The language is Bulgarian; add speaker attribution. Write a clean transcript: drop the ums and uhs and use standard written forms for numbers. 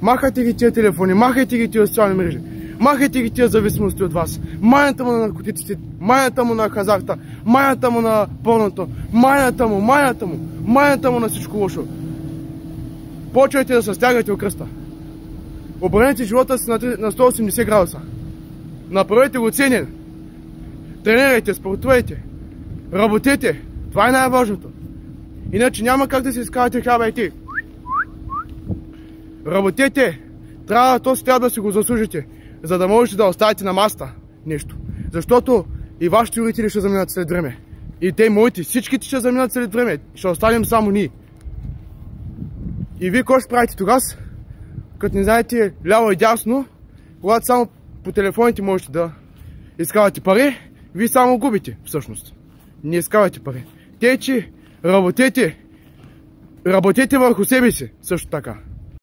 Speaker 1: Махайте ги тия телефони, махайте ги тия социални мрежи, махайте ги тия зависимости от вас. Манята му на наркотиците, манята му на хазарта, манята му на порното, манята му на всичко лошо. Почвайте да се стягате от кръста. Обърнете живота си на 180 градуса. Направете го ценен. Тренирайте, спортувайте, работете. Това е най-важното. Иначе няма как да си изкарате хляба и ти. Работете. Този трябва да си го заслужите, за да можете да оставите на масата нещо. Защото и вашите родители ще заминат след време. И те, моите, всичките ще заминат след време. Ще оставим само ние. И вие какво ще правите тогава? Като не знаете ляво и дясно, когато само по телефоните можете да изкарвате пари, вие само губите всъщност. Не изкарвате пари. Те, че работете върху себе си също така.